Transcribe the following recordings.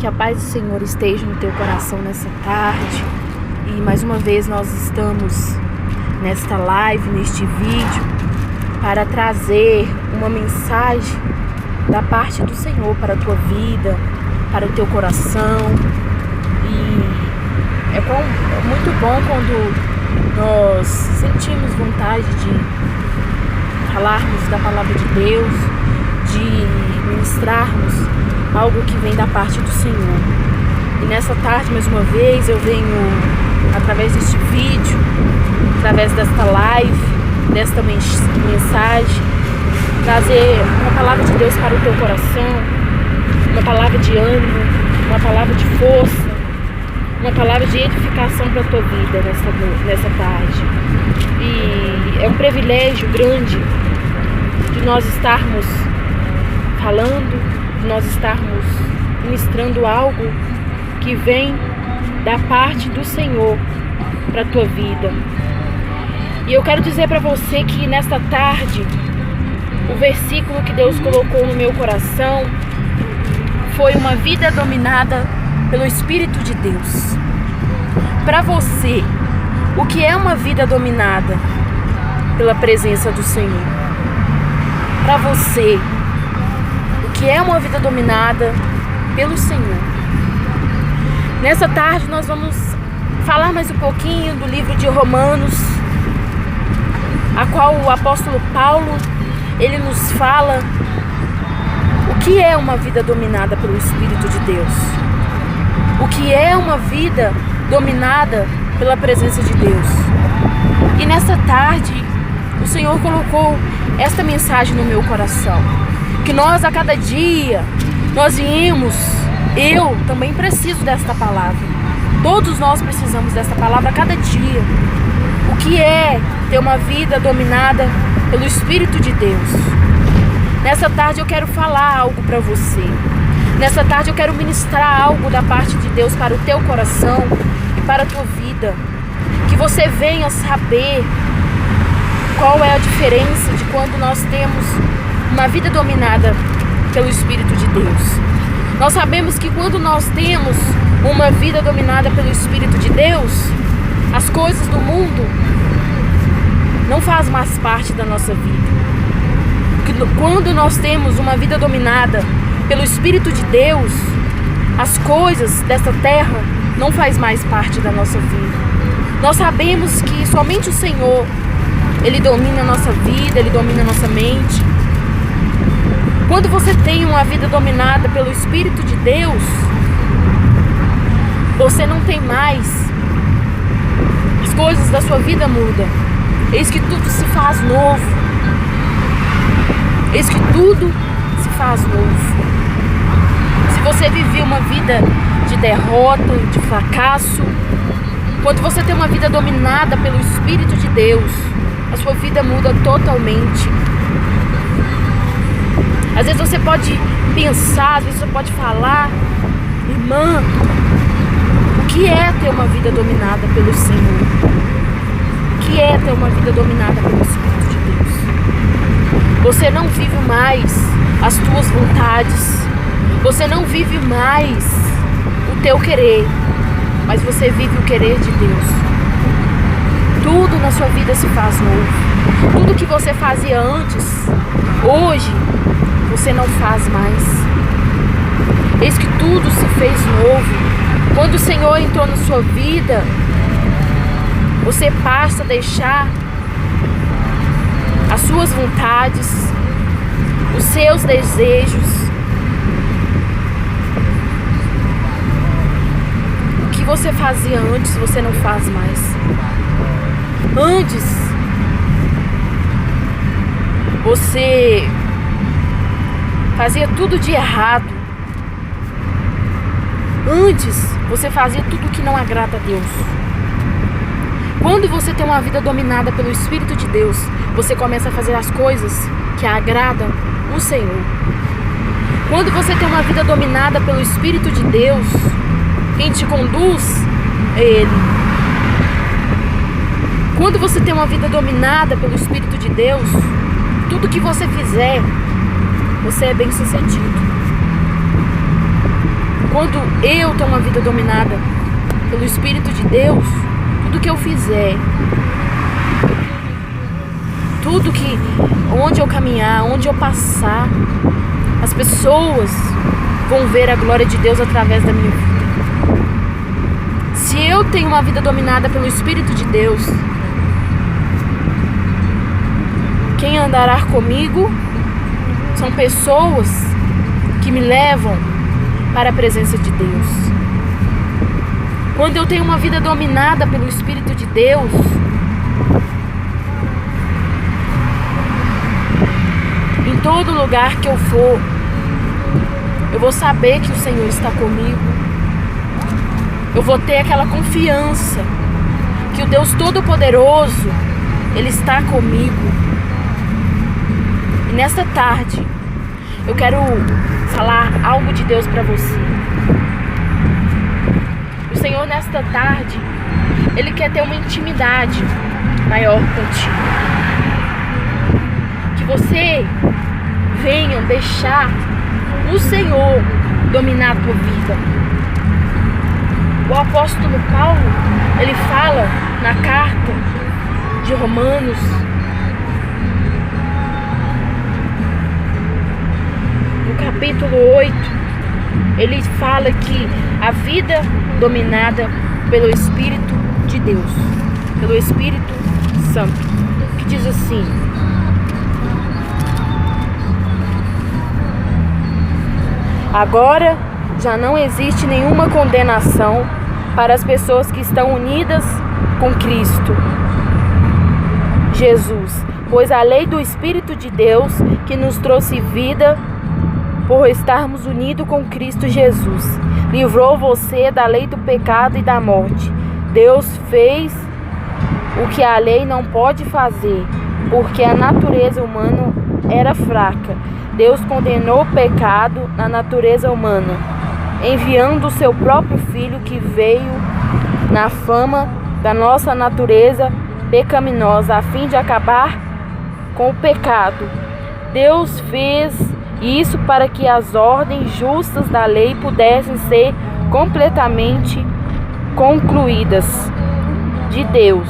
Que a paz do Senhor esteja no teu coração nessa tarde. E mais uma vez nós estamos nesta live, neste vídeo, para trazer uma mensagem da parte do Senhor para a tua vida, para o teu coração. E é muito bom quando nós sentimos vontade de falarmos da palavra de Deus, de ministrarmos algo que vem da parte do Senhor. E nessa tarde, mais uma vez, eu venho, através deste vídeo, através desta live, desta mensagem, trazer uma palavra de Deus para o teu coração, uma palavra de ânimo, uma palavra de força, uma palavra de edificação para a tua vida nessa tarde. E é um privilégio grande de nós estarmos falando, de nós estarmos ministrando algo que vem da parte do Senhor para a tua vida. E eu quero dizer para você que nesta tarde, o versículo que Deus colocou no meu coração foi uma vida dominada pelo Espírito de Deus. Para você, o que é uma vida dominada pela presença do Senhor? Para você, o que é uma vida dominada pelo Senhor? Nessa tarde nós vamos falar mais um pouquinho do livro de Romanos, a qual o apóstolo Paulo, ele nos fala o que é uma vida dominada pelo Espírito de Deus. O que é uma vida dominada pela presença de Deus. E nessa tarde, o Senhor colocou esta mensagem no meu coração. Que nós a cada dia, nós viemos, eu também preciso desta palavra. Todos nós precisamos desta palavra a cada dia. O que é ter uma vida dominada pelo Espírito de Deus? Nessa tarde eu quero falar algo para você. Nessa tarde eu quero ministrar algo da parte de Deus para o teu coração e para a tua vida. Que você venha saber qual é a diferença de quando nós temos uma vida dominada pelo Espírito de Deus. Nós sabemos que quando nós temos uma vida dominada pelo Espírito de Deus, as coisas do mundo não fazem mais parte da nossa vida. Quando nós temos uma vida dominada pelo Espírito de Deus, as coisas desta terra não fazem mais parte da nossa vida. Nós sabemos que somente o Senhor, Ele domina a nossa vida, Ele domina a nossa mente. Quando você tem uma vida dominada pelo Espírito de Deus, você não tem mais, as coisas da sua vida mudam. Eis que tudo se faz novo. Eis que tudo se faz novo. Se você viveu uma vida de derrota, de fracasso, quando você tem uma vida dominada pelo Espírito de Deus, a sua vida muda totalmente. Às vezes você pode pensar, às vezes você pode falar: irmã, o que é ter uma vida dominada pelo Senhor? O que é ter uma vida dominada pelo Espírito de Deus? Você não vive mais as tuas vontades, você não vive mais o teu querer, mas você vive o querer de Deus. Tudo na sua vida se faz novo. Tudo que você fazia antes, hoje, você não faz mais. Eis que tudo se fez novo. Quando o Senhor entrou na sua vida, você passa a deixar as suas vontades, os seus desejos. O que você fazia antes, você não faz mais. Antes, você fazia tudo de errado. Antes, você fazia tudo que não agrada a Deus. Quando você tem uma vida dominada pelo Espírito de Deus, você começa a fazer as coisas que agradam o Senhor. Quando você tem uma vida dominada pelo Espírito de Deus, quem te conduz é Ele. Quando você tem uma vida dominada pelo Espírito de Deus, tudo que você fizer, você é bem sucedido. Quando eu tenho uma vida dominada pelo Espírito de Deus, tudo que eu fizer, onde eu caminhar, onde eu passar, as pessoas vão ver a glória de Deus através da minha vida. Se eu tenho uma vida dominada pelo Espírito de Deus, quem andará comigo são pessoas que me levam para a presença de Deus. Quando eu tenho uma vida dominada pelo Espírito de Deus, em todo lugar que eu for, eu vou saber que o Senhor está comigo. Eu vou ter aquela confiança que o Deus Todo-Poderoso, Ele está comigo. E nesta tarde, eu quero falar algo de Deus para você. O Senhor, nesta tarde, Ele quer ter uma intimidade maior contigo. Que você venha deixar o Senhor dominar a tua vida. O apóstolo Paulo, ele fala na carta de Romanos, no capítulo 8, ele fala que a vida dominada pelo Espírito de Deus, pelo Espírito Santo, que diz assim: agora já não existe nenhuma condenação para as pessoas que estão unidas com Cristo Jesus, pois a lei do Espírito de Deus que nos trouxe vida por estarmos unidos com Cristo Jesus, livrou você da lei do pecado e da morte. Deus fez o que a lei não pode fazer, porque a natureza humana era fraca. Deus condenou o pecado na natureza humana, enviando o seu próprio Filho, que veio na fama da nossa natureza pecaminosa, a fim de acabar com o pecado. Deus fez isso para que as ordens justas da lei pudessem ser completamente concluídas de Deus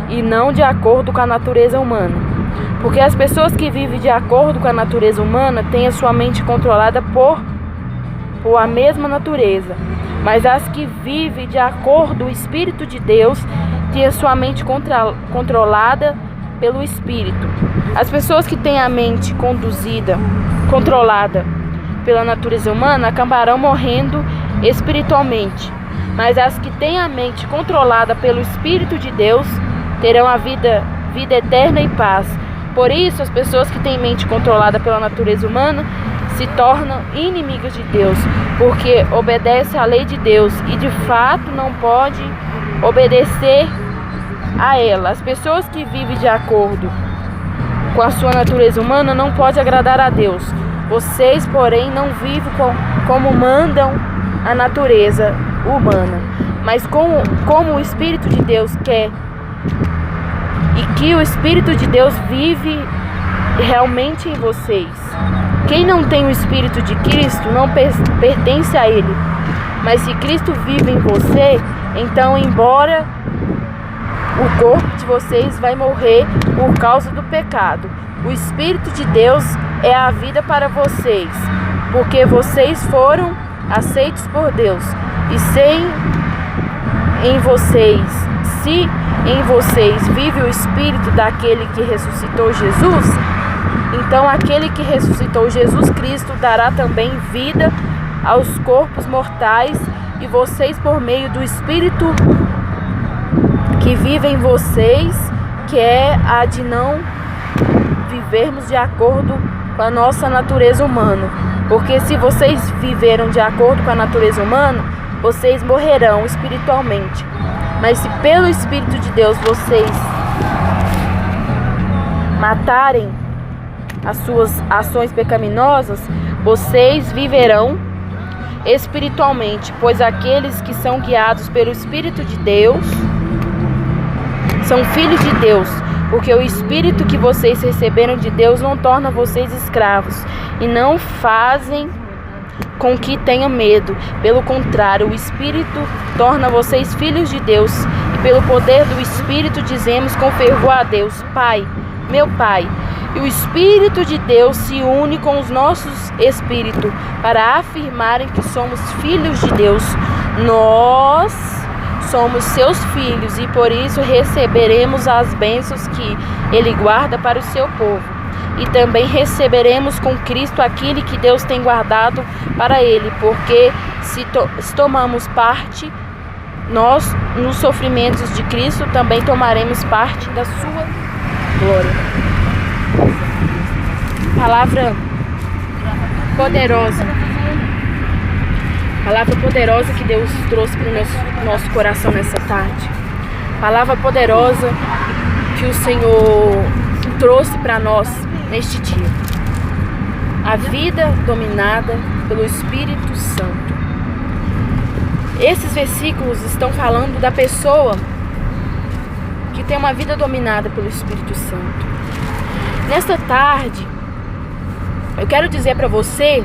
e não de acordo com a natureza humana. Porque as pessoas que vivem de acordo com a natureza humana têm a sua mente controlada por a mesma natureza. Mas as que vivem de acordo com o Espírito de Deus têm a sua mente controlada pelo Espírito. As pessoas que têm a mente controlada pela natureza humana acabarão morrendo espiritualmente. Mas as que têm a mente controlada pelo Espírito de Deus terão a vida eterna e paz. Por isso, as pessoas que têm mente controlada pela natureza humana se tornam inimigas de Deus, porque obedecem à lei de Deus e de fato não pode obedecer a ela. As pessoas que vivem de acordo com a sua natureza humana não podem agradar a Deus. Vocês, porém, não vivem como mandam a natureza humana, mas como o Espírito de Deus quer, e que o Espírito de Deus vive realmente em vocês. Quem não tem o Espírito de Cristo não pertence a Ele. Mas se Cristo vive em você, então, embora o corpo de vocês vai morrer por causa do pecado, o Espírito de Deus é a vida para vocês, porque vocês foram aceitos por Deus. E se em vocês vive o Espírito daquele que ressuscitou Jesus, então aquele que ressuscitou Jesus Cristo dará também vida aos corpos mortais, e vocês, por meio do Espírito que vive em vocês, que é a de não vivermos de acordo com a nossa natureza humana. Porque se vocês viveram de acordo com a natureza humana, vocês morrerão espiritualmente. Mas se pelo Espírito de Deus vocês matarem as suas ações pecaminosas, vocês viverão espiritualmente, pois aqueles que são guiados pelo Espírito de Deus são filhos de Deus, porque o Espírito que vocês receberam de Deus não torna vocês escravos, e não fazem com que tenham medo. Pelo contrário, o Espírito torna vocês filhos de Deus. E pelo poder do Espírito dizemos com fervor a Deus: Pai, meu Pai. E o Espírito de Deus se une com os nossos espíritos para afirmarem que somos filhos de Deus. Nós somos seus filhos e por isso receberemos as bênçãos que Ele guarda para o seu povo. E também receberemos com Cristo aquilo que Deus tem guardado para Ele, porque se tomamos parte, nós nos sofrimentos de Cristo também tomaremos parte da sua glória. Palavra poderosa. Palavra poderosa que Deus trouxe para o nosso coração nessa tarde. Palavra poderosa que o Senhor trouxe para nós neste dia. A vida dominada pelo Espírito Santo. Esses versículos estão falando da pessoa que tem uma vida dominada pelo Espírito Santo. Nesta tarde, eu quero dizer para você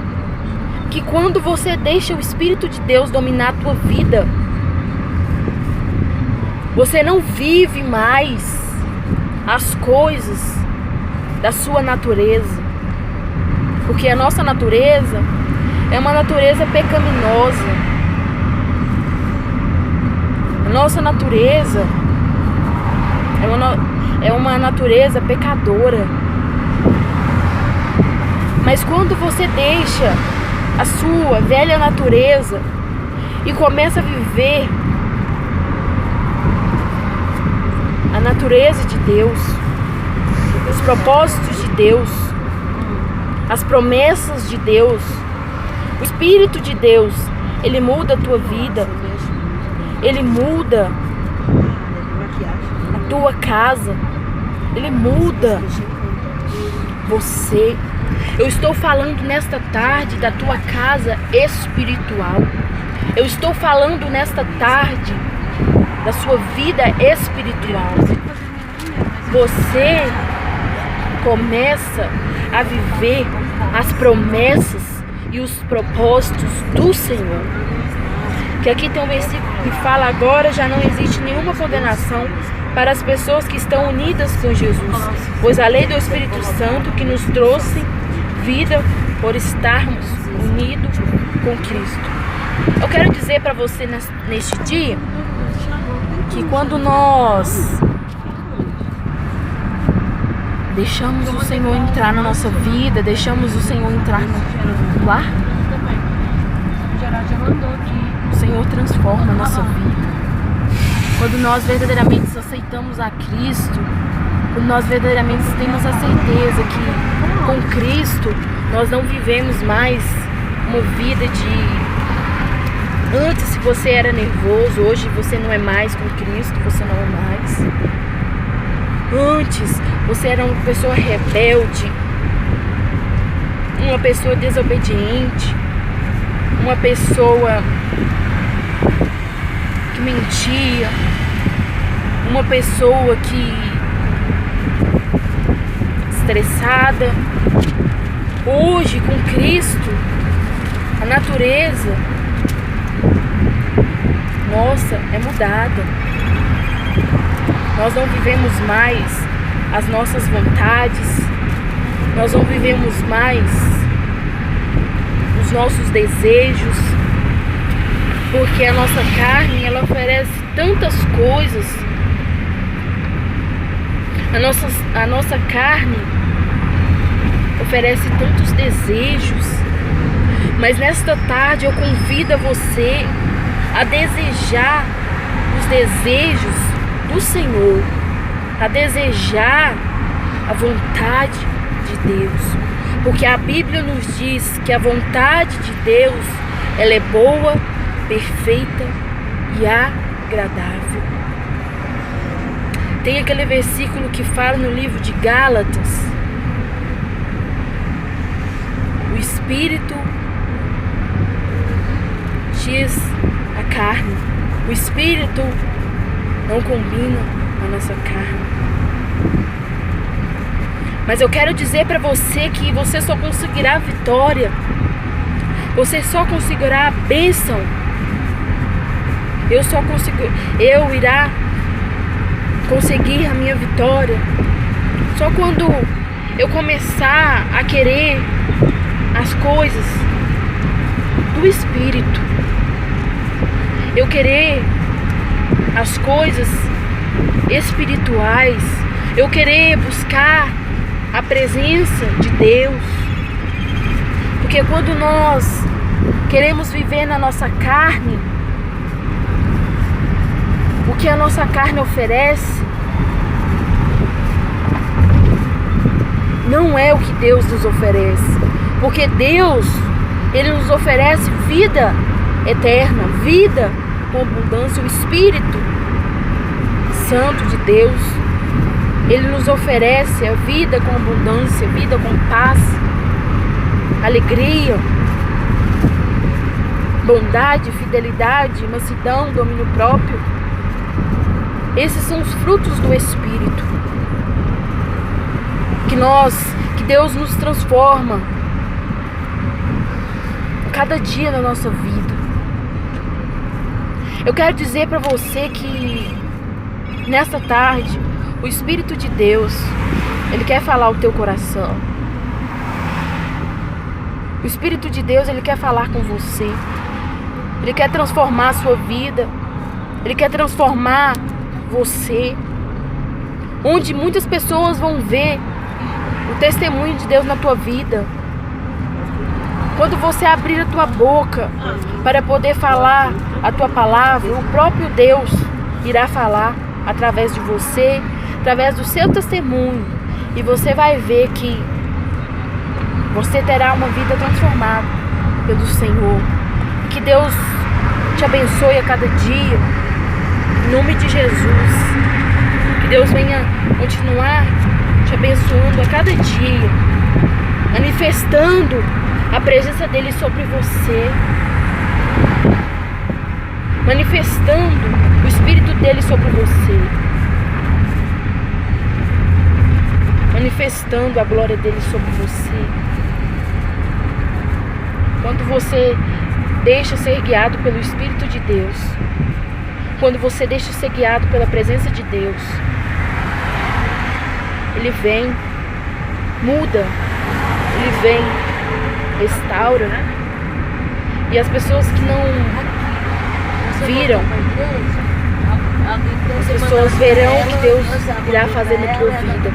que quando você deixa o Espírito de Deus dominar a tua vida, você não vive mais as coisas da sua natureza. Porque a nossa natureza é uma natureza pecaminosa. A nossa natureza é uma natureza pecadora. Mas quando você deixa a sua velha natureza e começa a viver a natureza de Deus, os propósitos de Deus, as promessas de Deus, o Espírito de Deus, Ele muda a tua vida, Ele muda a tua casa, Ele muda você. Eu estou falando nesta tarde da tua casa espiritual. Eu estou falando nesta tarde da sua vida espiritual. Você começa a viver as promessas e os propósitos do Senhor. Que aqui tem um versículo que fala: agora já não existe nenhuma condenação para as pessoas que estão unidas com Jesus, pois a lei do Espírito Santo que nos trouxe vida por estarmos unidos com Cristo. Eu quero dizer para você neste dia que quando nós deixamos o Senhor entrar na nossa vida, deixamos o Senhor entrar no lar, o Senhor transforma a nossa vida. Quando nós verdadeiramente aceitamos a Cristo, quando nós verdadeiramente temos a certeza que com Cristo nós não vivemos mais uma vida de... Antes, se você era nervoso, hoje você não é mais com Cristo, você não é mais. Antes, você era uma pessoa rebelde, uma pessoa desobediente, uma pessoa que mentia, uma pessoa que estressada. Hoje, com Cristo, a natureza nossa é mudada. Nós não vivemos mais as nossas vontades, nós não vivemos mais os nossos desejos, porque a nossa carne, ela oferece tantas coisas. A nossa carne oferece tantos desejos, mas nesta tarde eu convido você a desejar os desejos do Senhor, a desejar a vontade de Deus, porque a Bíblia nos diz que a vontade de Deus, ela é boa, perfeita e agradável. Tem aquele versículo que fala no livro de Gálatas: o Espírito diz a carne, o Espírito não combina com a nossa carne. Mas eu quero dizer para você que você só conseguirá vitória Você só conseguirá a bênção. Eu irá conseguir a minha vitória só quando eu começar a querer as coisas do Espírito. Eu querer as coisas espirituais. Eu querer buscar a presença de Deus. Porque quando nós queremos viver na nossa carne, o que a nossa carne oferece não é o que Deus nos oferece. Porque Deus, Ele nos oferece vida eterna, vida com abundância. O Espírito Santo de Deus, Ele nos oferece a vida com abundância, vida com paz, alegria, bondade, fidelidade, mansidão, domínio próprio. Esses são os frutos do Espírito. Que Deus nos transforma cada dia na nossa vida. Eu quero dizer para você que nessa tarde, o Espírito de Deus, Ele quer falar ao teu coração. O Espírito de Deus, Ele quer falar com você. Ele quer transformar a sua vida. Ele quer transformar você. Onde muitas pessoas vão ver o testemunho de Deus na tua vida. Quando você abrir a tua boca para poder falar a tua palavra, o próprio Deus irá falar através de você, através do seu testemunho. E você vai ver que você terá uma vida transformada pelo Senhor. Que Deus te abençoe a cada dia, em nome de Jesus. Que Deus venha continuar te abençoando a cada dia, manifestando a presença dele sobre você, manifestando o Espírito dele sobre você, manifestando a glória dele sobre você. Quando você deixa ser guiado pelo Espírito de Deus, quando você deixa ser guiado pela presença de Deus, Ele vem, muda, Ele vem, restaura. E as pessoas que não viram, as pessoas verão o que Deus irá fazer na tua vida.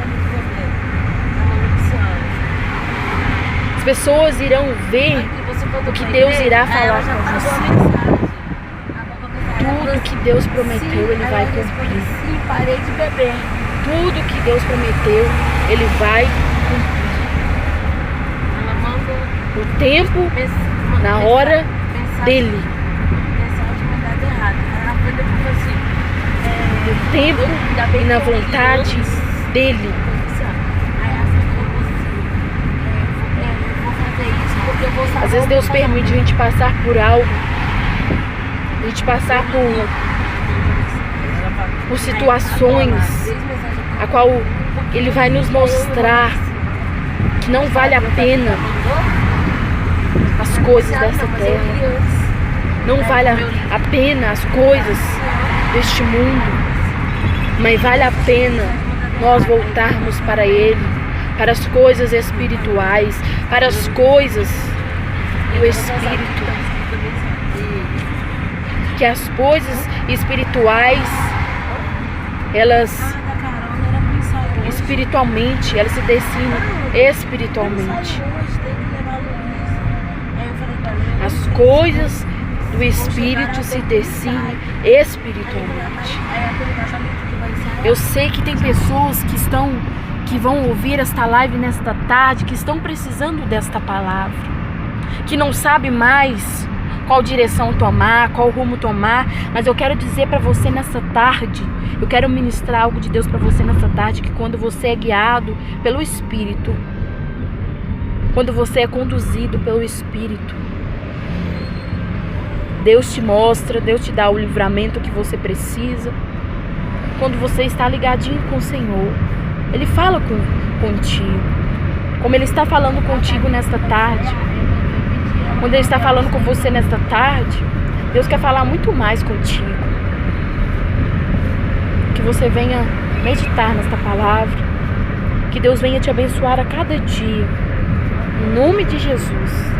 As pessoas irão ver o que Deus irá falar com você. Tudo que Deus prometeu, Ele vai cumprir. Tudo que Deus prometeu, Ele vai cumprir. O tempo, na hora dele. No tempo e na vontade dele. Às vezes Deus permite a gente passar por algo, a gente passar por situações a qual Ele vai nos mostrar que não vale a pena as coisas dessa terra, não vale a pena as coisas deste mundo, mas vale a pena nós voltarmos para Ele, para as coisas espirituais, para as coisas do Espírito. Que as coisas espirituais, elas espiritualmente, elas se decidem espiritualmente. As coisas do Espírito se decidem espiritualmente. Eu sei que tem pessoas que vão ouvir esta live nesta tarde, que estão precisando desta palavra, que não sabe mais qual direção tomar, qual rumo tomar, mas eu quero dizer para você nessa tarde, eu quero ministrar algo de Deus para você nessa tarde, que quando você é guiado pelo Espírito, quando você é conduzido pelo Espírito, Deus te mostra, Deus te dá o livramento que você precisa. Quando você está ligadinho com o Senhor, Ele fala contigo, como Ele está falando contigo nesta tarde. Quando Ele está falando com você nesta tarde, Deus quer falar muito mais contigo. Que você venha meditar nesta palavra. Que Deus venha te abençoar a cada dia. Em nome de Jesus.